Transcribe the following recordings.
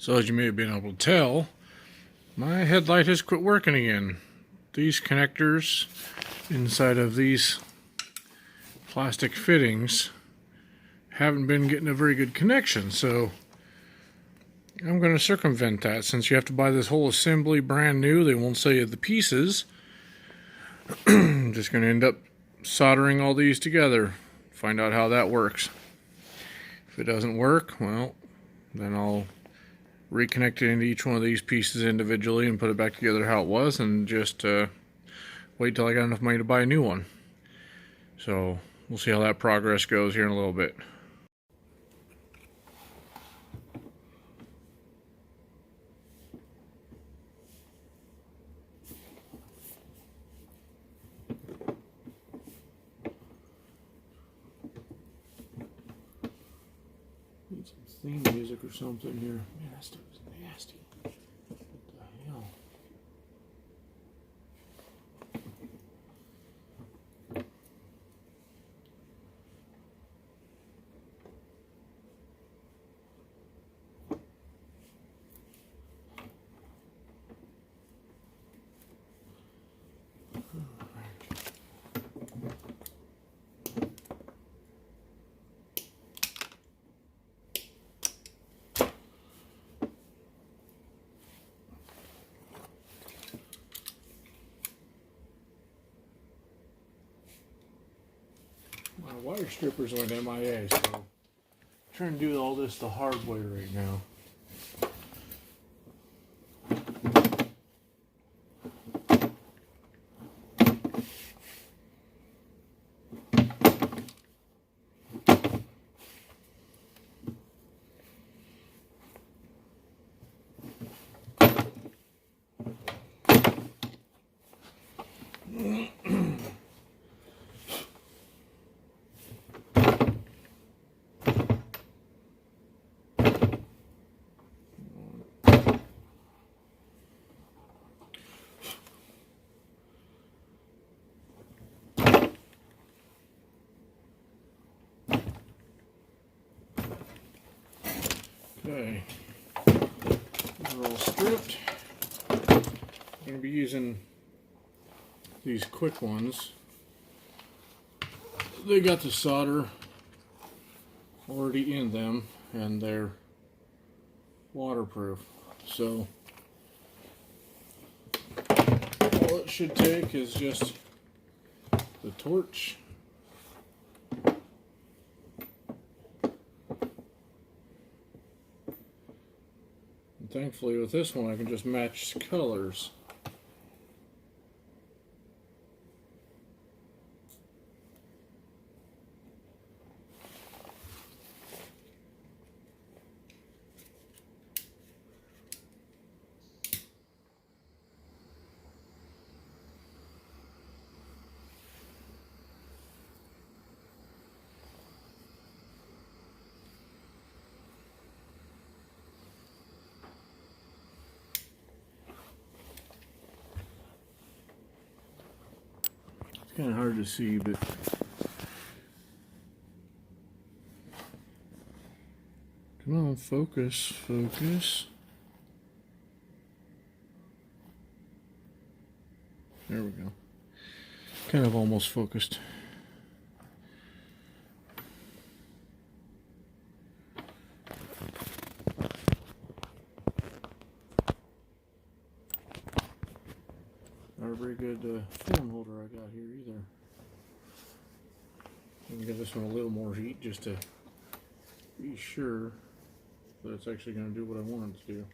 So as you may have been able to tell, my headlight has quit working again. These connectors inside of these plastic fittings haven't been getting a very good connection, so I'm going to circumvent that. Since you have to buy this whole assembly brand new, they won't sell you the pieces. I'm just going to end up soldering all these together, find out how that works. If it doesn't work, well, then I'll reconnect it into each one of these pieces individually and put it back together how it was, and just wait till I got enough money to buy a new one. So we'll see how that progress goes here in a little bit. Need some theme music or something here. Man, that stuff is nasty. What the hell? My wire strippers went MIA, so I'm trying to do all this the hard way right now. Okay, they're all stripped. I'm going to be using these quick ones. They got the solder already in them and they're waterproof. So all it should take is just the torch, and thankfully with this one I can just match colors. Kind of hard to see, but come on, focus, focus. There we go. Kind of almost focused. Not a very good film holder I got here either. I'm going to give this one a little more heat just to be sure that it's actually going to do what I want it to do.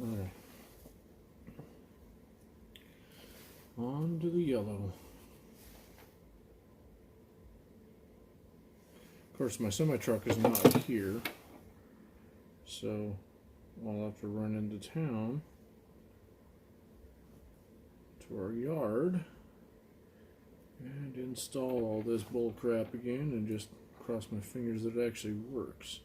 Alright. On to the yellow. Of course, my semi-truck is not here, so I'll have to run into town to our yard and install all this bull crap again and just cross my fingers that it actually works.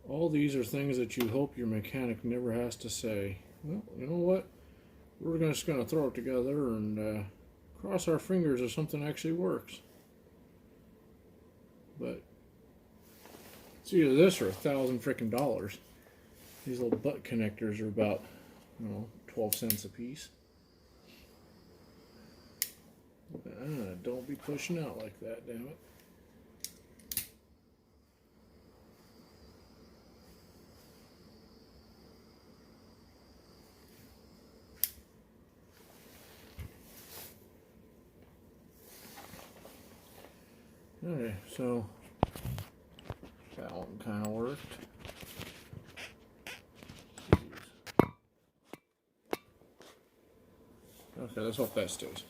All these are things that you hope your mechanic never has to say. Well, you know what? we're just going to throw it together and cross our fingers if something actually works. But it's either this or $1,000 freaking dollars. These little butt connectors are about, 12 cents a piece. Don't be pushing out like that, damn it. Okay, so that one kind of worked. Okay, let's hope that stays.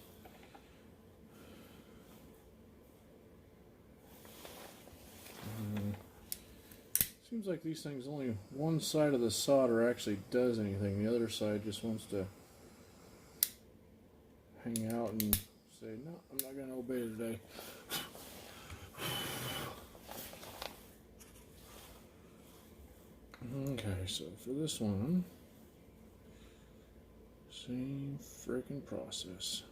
Seems like these things, only one side of the solder actually does anything. The other side just wants to hang out and say, no, I'm not going to obey today. Okay, so for this one, same freaking process.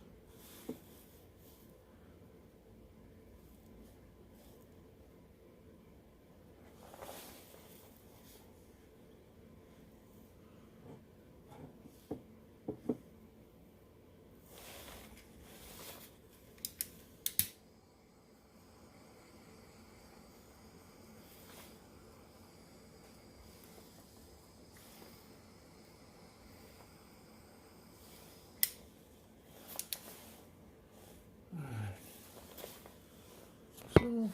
So,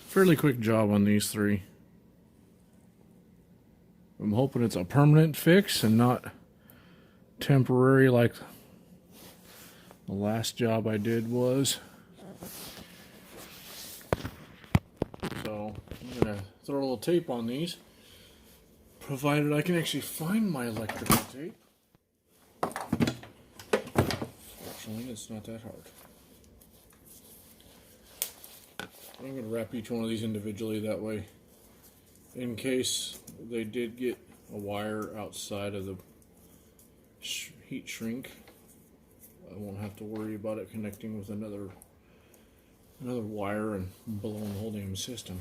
fairly quick job on these three. I'm hoping it's a permanent fix and not temporary like the last job I did was. So I'm going to throw a little tape on these, provided I can actually find my electrical tape. Fortunately, it's not that hard. I'm going to wrap each one of these individually, that way, in case they did get a wire outside of the heat shrink, I won't have to worry about it connecting with another wire and blowing the whole damn system.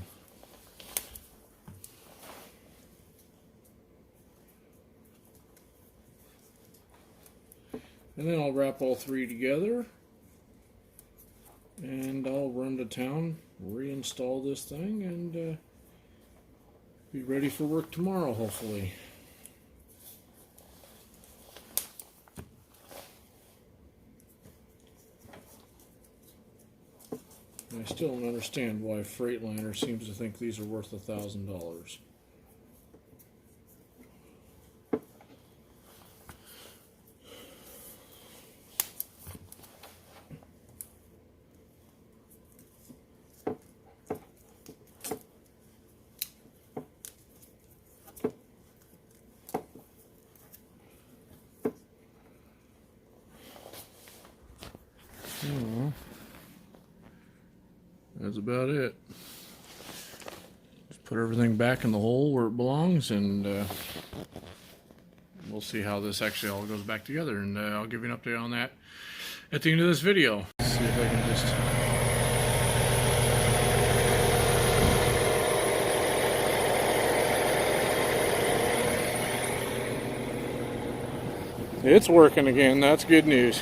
And then I'll wrap all three together, and I'll run to town, reinstall this thing, and be ready for work tomorrow, hopefully. And I still don't understand why Freightliner seems to think these are worth $1,000. That's about it. Just put everything back in the hole where it belongs, and we'll see how this actually all goes back together, and I'll give you an update on that at the end of this video. Let's see if I can just... It's working again. That's good news.